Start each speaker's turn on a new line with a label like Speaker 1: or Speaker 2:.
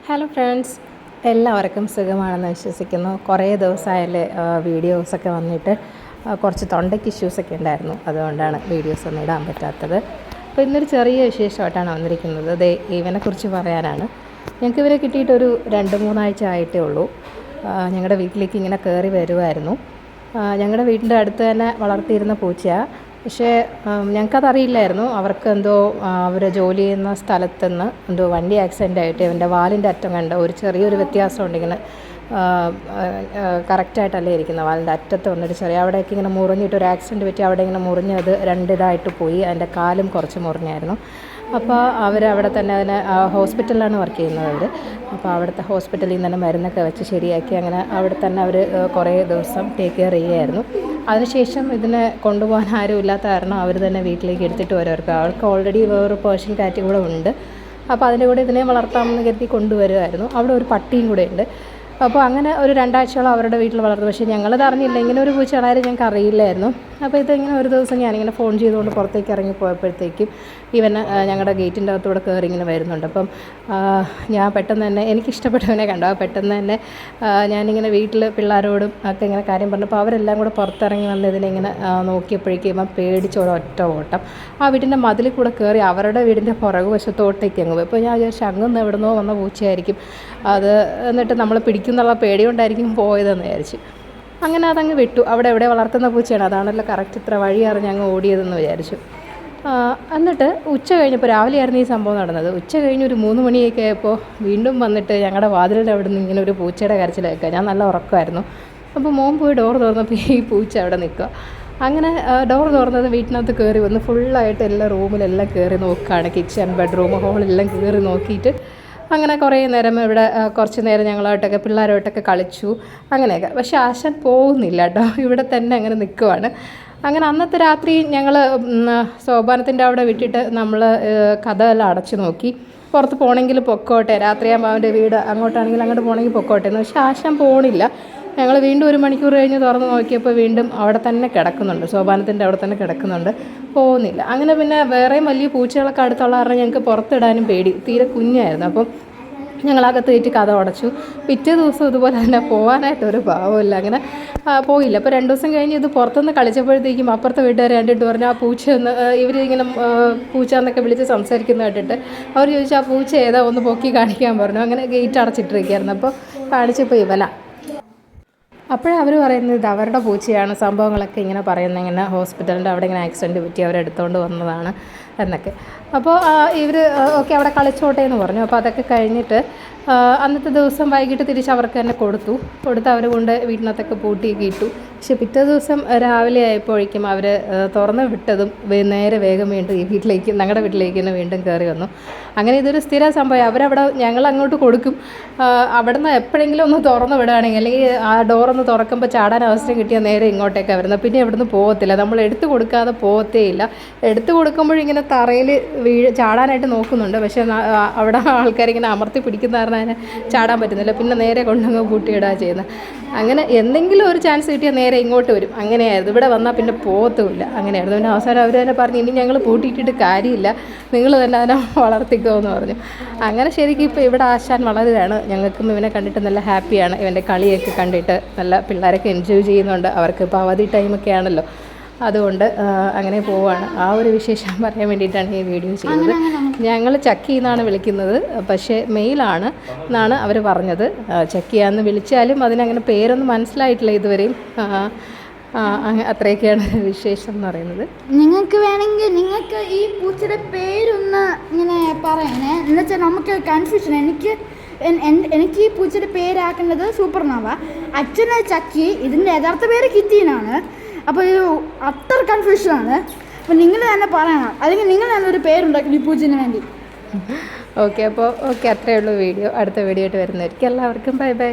Speaker 1: Hello friends, എല്ലാവർക്കും സുഖമാണെന്ന് വിശ്വസിക്കുന്നു. കുറേ ദിവസമായാലും വീഡിയോസൊക്കെ വന്നിട്ട് കുറച്ച് തൊണ്ടയ്ക്ക് ഇഷ്യൂസൊക്കെ ഉണ്ടായിരുന്നു. അതുകൊണ്ടാണ് വീഡിയോസൊന്നും ഇടാൻ പറ്റാത്തത്. അപ്പോൾ ഇന്നൊരു ചെറിയ വിശേഷമായിട്ടാണ് വന്നിരിക്കുന്നത്. ഇവനെക്കുറിച്ച് പറയാനാണ്. ഞങ്ങൾക്ക് ഇവരെ കിട്ടിയിട്ടൊരു 2-3 ആഴ്ച ആയിട്ടേ ഉള്ളൂ. ഞങ്ങളുടെ വീട്ടിലേക്ക് ഇങ്ങനെ കയറി വരുമായിരുന്നു. ഞങ്ങളുടെ വീടിൻ്റെ അടുത്ത് തന്നെ വളർത്തിയിരുന്ന പൂച്ചയാണ്. പക്ഷേ ഞങ്ങൾക്കതറിയില്ലായിരുന്നു. അവർക്ക് എന്തോ അവർ ജോലി ചെയ്യുന്ന സ്ഥലത്തുനിന്ന് എന്തോ വണ്ടി ആക്സിഡൻ്റ് ആയിട്ട് ഇവൻ്റെ വാലിൻ്റെ അറ്റം കണ്ട ഒരു ചെറിയൊരു വ്യത്യാസമുണ്ട്. ഇങ്ങനെ കറക്റ്റായിട്ടല്ലേ ഇരിക്കുന്നത്. വാലിൻ്റെ അറ്റത്ത് വന്നിട്ട് അവിടേക്ക് ഇങ്ങനെ മുറിഞ്ഞിട്ട് ഒരു ആക്സിഡൻറ്റ് പറ്റി അവിടെ ഇങ്ങനെ മുറിഞ്ഞത് 2 ഇതായിട്ട് പോയി. അതിൻ്റെ കാലും കുറച്ച് മുറിഞ്ഞായിരുന്നു. അപ്പോൾ അവരവിടെ തന്നെ അതിനെ ഹോസ്പിറ്റലിലാണ് വർക്ക് ചെയ്യുന്നത് അവർ. അപ്പോൾ അവിടുത്തെ ഹോസ്പിറ്റലിൽ നിന്ന് തന്നെ മരുന്നൊക്കെ വെച്ച് ശരിയാക്കി അങ്ങനെ അവിടെ തന്നെ അവർ കുറേ ദിവസം ടേക്ക് കെയർ ചെയ്യുമായിരുന്നു. അതിനുശേഷം ഇതിനെ കൊണ്ടുപോകാൻ ആരും ഇല്ലാത്ത കാരണം അവർ തന്നെ വീട്ടിലേക്ക് എടുത്തിട്ട് വരുമായിരുന്നു. അവൾക്ക് ഓൾറെഡി വേറൊരു പേർഷ്യൻ കാറ്റ് കൂടെ ഉണ്ട്. അപ്പോൾ അതിൻ്റെ കൂടെ ഇതിനെ വളർത്താമെന്ന് കരുതി കൊണ്ടുവരുമായിരുന്നു. അവിടെ ഒരു പട്ടിയും കൂടെ ഉണ്ട്. അപ്പോൾ അങ്ങനെ ഒരു 2 ആഴ്ചയോളം അവരുടെ വീട്ടിൽ വളർന്നു. പക്ഷേ ഞങ്ങളത് അറിഞ്ഞില്ല, ഇങ്ങനെ ഒരു പൂച്ചയാണെന്ന് ഞങ്ങൾക്ക് അറിയില്ലായിരുന്നു. അപ്പോൾ ഇതിങ്ങനെ ഒരു ദിവസം ഞാനിങ്ങനെ ഫോൺ ചെയ്തുകൊണ്ട് പുറത്തേക്ക് ഇറങ്ങിപ്പോയപ്പോഴത്തേക്കും ഇവൻ ഞങ്ങളുടെ ഗേറ്റിൻ്റെ അകത്തൂടെ കയറി ഇങ്ങനെ വരുന്നുണ്ട്. അപ്പം ഞാൻ പെട്ടെന്ന് തന്നെ എനിക്കിഷ്ടപ്പെട്ടവനെ കണ്ടു. പെട്ടെന്ന് തന്നെ ഞാനിങ്ങനെ വീട്ടിൽ പിള്ളേരോടും ഒക്കെ ഇങ്ങനെ കാര്യം പറഞ്ഞപ്പോൾ അവരെല്ലാം കൂടെ പുറത്തിറങ്ങി വന്ന് ഇതിനെ നോക്കിയപ്പോഴേക്കും ഇവൻ പേടിച്ചോടെ ഒറ്റ ഓട്ടം ആ വീടിൻ്റെ മതിലിൽ കൂടെ കയറി അവരുടെ വീടിൻ്റെ പുറകു വശത്തോട്ടേക്ക് അങ്ങ് പോയി. ഇപ്പോൾ ഞാൻ വിചാരിച്ചു അങ്ങ് എവിടുന്നോ വന്ന പൂച്ചയായിരിക്കും അത്, എന്നിട്ട് നമ്മൾ പിടിക്കുന്നുള്ള പേടി കൊണ്ടായിരിക്കും പോയതെന്ന് വിചാരിച്ചു. അങ്ങനെ അതങ്ങ് വിട്ടു. അവിടെ എവിടെ വളർത്തുന്ന പൂച്ചയാണ്, അതാണല്ലോ കറക്റ്റ് ഇത്ര വഴി അറിഞ്ഞ് അങ്ങ് ഓടിയതെന്ന് വിചാരിച്ചു. എന്നിട്ട് ഉച്ച കഴിഞ്ഞപ്പോൾ രാവിലെയായിരുന്നു ഈ സംഭവം നടന്നത്. ഉച്ച കഴിഞ്ഞ് ഒരു 3 മണിയൊക്കെ ആയപ്പോൾ വീണ്ടും വന്നിട്ട് ഞങ്ങളുടെ വാതിലിൻ്റെ അവിടെ നിന്ന് ഇങ്ങനെ ഒരു പൂച്ചയുടെ കരച്ചിൽ കേൾക്കുക. ഞാൻ നല്ല ഉറക്കമായിരുന്നു. അപ്പോൾ മോൻ പോയി ഡോർ തുറന്നപ്പോൾ ഈ പൂച്ച അവിടെ നിൽക്കുക. അങ്ങനെ ഡോർ തുറന്നത് വീട്ടിനകത്ത് കയറി വന്ന് ഫുള്ളായിട്ട് എല്ലാ റൂമിലെല്ലാം കയറി നോക്കുകയാണ്. കിച്ചൺ, ബെഡ്റൂം, ഹോളെല്ലാം കയറി നോക്കിയിട്ട് അങ്ങനെ കുറേ നേരം ഇവിടെ കുറച്ച് നേരം ഞങ്ങളായിട്ടൊക്കെ പിള്ളേരുമായിട്ടൊക്കെ കളിച്ചു അങ്ങനെയൊക്കെ. പക്ഷേ ആശാൻ പോകുന്നില്ല കേട്ടോ, ഇവിടെ തന്നെ അങ്ങനെ നിൽക്കുവാണ്. അങ്ങനെ അന്നത്തെ രാത്രി ഞങ്ങൾ സോപാനത്തിൻ്റെ അവിടെ വിട്ടിട്ട് നമ്മൾ കഥയെല്ലാം അടച്ചു നോക്കി. പുറത്ത് പോകണമെങ്കിൽ പൊക്കോട്ടെ, രാത്രിയാകുമ്പോൾ അവൻ്റെ വീട് അങ്ങോട്ടാണെങ്കിൽ അങ്ങോട്ട് പോകണമെങ്കിൽ പൊക്കോട്ടെ എന്ന്. പക്ഷേ ആശാൻ പോകണില്ല. ഞങ്ങൾ വീണ്ടും 1 മണിക്കൂർ കഴിഞ്ഞ് തുറന്ന് നോക്കിയപ്പോൾ വീണ്ടും അവിടെ തന്നെ കിടക്കുന്നുണ്ട്, സോപാനത്തിൻ്റെ അവിടെ തന്നെ കിടക്കുന്നുണ്ട്, പോകുന്നില്ല. അങ്ങനെ പിന്നെ വേറെയും വലിയ പൂച്ചകളൊക്കെ അടുത്തുള്ള കാരണം ഞങ്ങൾക്ക് പുറത്തിടാനും പേടി, തീരെ കുഞ്ഞായിരുന്നു. അപ്പം ഞങ്ങളകത്ത് കയറ്റി കഥ അടച്ചു. പിറ്റേ ദിവസം ഇതുപോലെ തന്നെ പോകാനായിട്ടൊരു ഭാവമില്ല, അങ്ങനെ പോയില്ല. അപ്പോൾ 2 ദിവസം കഴിഞ്ഞ് ഇത് പുറത്തുനിന്ന് കളിച്ചപ്പോഴത്തേക്കും അപ്പുറത്തെ വീട്ടുകാർ കണ്ടിട്ട് പറഞ്ഞു ആ പൂച്ചയൊന്ന് ഇവരിങ്ങനെ പൂച്ച എന്നൊക്കെ വിളിച്ച് സംസാരിക്കുന്ന കേട്ടിട്ട് അവർ ചോദിച്ചു ആ പൂച്ച ഏതാ ഒന്ന് പൊക്കി കാണിക്കാൻ പറഞ്ഞു. അങ്ങനെ ഗേറ്റ് അടച്ചിട്ടിരിക്കുകയായിരുന്നു. അപ്പോൾ കാണിച്ചപ്പോൾ ഇവനാ. അപ്പോഴവർ പറയുന്നത് ഇത് അവരുടെ പൂച്ചയാണ്, സംഭവങ്ങളൊക്കെ ഇങ്ങനെ പറയുന്നത്, ഇങ്ങനെ ഹോസ്പിറ്റലിൻ്റെ അവിടെ ഇങ്ങനെ ആക്സിഡൻറ്റ് പറ്റി അവരെടുത്തുകൊണ്ട് വന്നതാണ് എന്നൊക്കെ. അപ്പോൾ ഇവർ ഓക്കെ അവിടെ കളിച്ചോട്ടെ എന്ന് പറഞ്ഞു. അപ്പോൾ അതൊക്കെ കഴിഞ്ഞിട്ട് അന്നത്തെ ദിവസം വൈകിട്ട് തിരിച്ച് അവർക്ക് തന്നെ കൊടുത്ത് അവർ കൊണ്ട് വീട്ടിനകത്തൊക്കെ പൂട്ടിയൊക്കെ ഇട്ടു. പക്ഷെ പിറ്റേ ദിവസം രാവിലെ ആയപ്പോഴേക്കും അവർ തുറന്ന് വിട്ടതും നേരെ വേഗം വീണ്ടും ഈ വീട്ടിലേക്ക്, ഞങ്ങളുടെ വീട്ടിലേക്ക് തന്നെ വീണ്ടും കയറി വന്നു. അങ്ങനെ ഇതൊരു സ്ഥിര സംഭവം. അവരവിടെ ഞങ്ങൾ അങ്ങോട്ട് കൊടുക്കും, അവിടെ നിന്ന് എപ്പോഴെങ്കിലും ഒന്ന് തുറന്ന് വിടുകയാണെങ്കിൽ, അല്ലെങ്കിൽ ആ ഡോറൊന്ന് തുറക്കുമ്പോൾ ചാടാൻ അവസരം കിട്ടിയാൽ നേരെ ഇങ്ങോട്ടേക്കാണ് വരുന്നത്. പിന്നെ ഇവിടുന്ന് പോകത്തില്ല, നമ്മൾ എടുത്തു കൊടുക്കാതെ പോകത്തേ ഇല്ല. എടുത്തു കൊടുക്കുമ്പോഴിങ്ങനെ തറയിൽ ചാടാനായിട്ട് നോക്കുന്നുണ്ട്. പക്ഷേ അവിടെ ആൾക്കാരിങ്ങനെ അമർത്തി പിടിക്കുന്ന കാരണം അതിനെ ചാടാൻ പറ്റുന്നില്ല. പിന്നെ നേരെ കൊണ്ടങ്ങ് പൂട്ടിയിടുക ചെയ്യുന്നത്. അങ്ങനെ എന്തെങ്കിലും ഒരു ചാൻസ് കിട്ടിയാൽ നേരെ ഇങ്ങോട്ട് വരും. അങ്ങനെയായിരുന്നു. ഇവിടെ വന്നാൽ പിന്നെ പോകത്തുമില്ല. അങ്ങനെയായിരുന്നു. പിന്നെ അവസാനം അവർ തന്നെ പറഞ്ഞു ഇനി ഞങ്ങൾ പൂട്ടിയിട്ടിട്ട് കാര്യമില്ല, നിങ്ങൾ തന്നെ അതിനെ വളർത്തിക്കോ എന്ന് പറഞ്ഞു. അങ്ങനെ ശരിക്കും ഇപ്പോൾ ഇവിടെ ആശാൻ വളരുകയാണ്. ഞങ്ങൾക്കും ഇവനെ കണ്ടിട്ട് നല്ല ഹാപ്പിയാണ്. ഇവൻ്റെ കളിയൊക്കെ കണ്ടിട്ട് നല്ല പിള്ളേരൊക്കെ എൻജോയ് ചെയ്യുന്നുണ്ട്. അവർക്ക് ഇപ്പോൾ അവധി ടൈമൊക്കെ ആണല്ലോ, അതുകൊണ്ട് അങ്ങനെ പോവുകയാണ്. ആ ഒരു വിശേഷം പറയാൻ വേണ്ടിയിട്ടാണ് ഈ വീഡിയോ ചെയ്യുന്നത്. ഞങ്ങൾ ചക്കി എന്നാണ് വിളിക്കുന്നത്, പക്ഷേ മെയിലാണ് എന്നാണ് അവർ പറഞ്ഞത്. ചക്കിയാന്ന് വിളിച്ചാലും അതിനങ്ങനെ പേരൊന്നും മനസ്സിലായിട്ടില്ല ഇതുവരെയും. അത്രയൊക്കെയാണ് വിശേഷം എന്ന് പറയുന്നത്.
Speaker 2: നിങ്ങൾക്ക് വേണമെങ്കിൽ നിങ്ങൾക്ക് ഈ പൂച്ചയുടെ പേരൊന്ന് ഇങ്ങനെ പറയണേ, എന്നുവെച്ചാൽ നമുക്ക് കൺഫ്യൂഷൻ. എനിക്ക് ഈ പൂച്ചയുടെ പേരാക്കേണ്ടത് സൂപ്പർനോവ, അച്ഛന് ചക്കി, ഇതിൻ്റെ യഥാർത്ഥ പേര് കിറ്റീനാണ്. അപ്പോൾ ഇത് അത്ര കൺഫ്യൂഷനാണ്. അപ്പോൾ നിങ്ങൾ തന്നെ പറയണം, അല്ലെങ്കിൽ നിങ്ങൾ തന്നെ ഒരു പേരുണ്ടാക്കി ഈ പൂച്ചന് വേണ്ടി.
Speaker 1: ഓക്കെ, അപ്പോൾ ഓക്കെ, അത്രയേ ഉള്ളൂ വീഡിയോ. അടുത്ത വീഡിയോ ആയിട്ട് വരുന്നതായിരിക്കും. എല്ലാവർക്കും ബൈ ബൈ.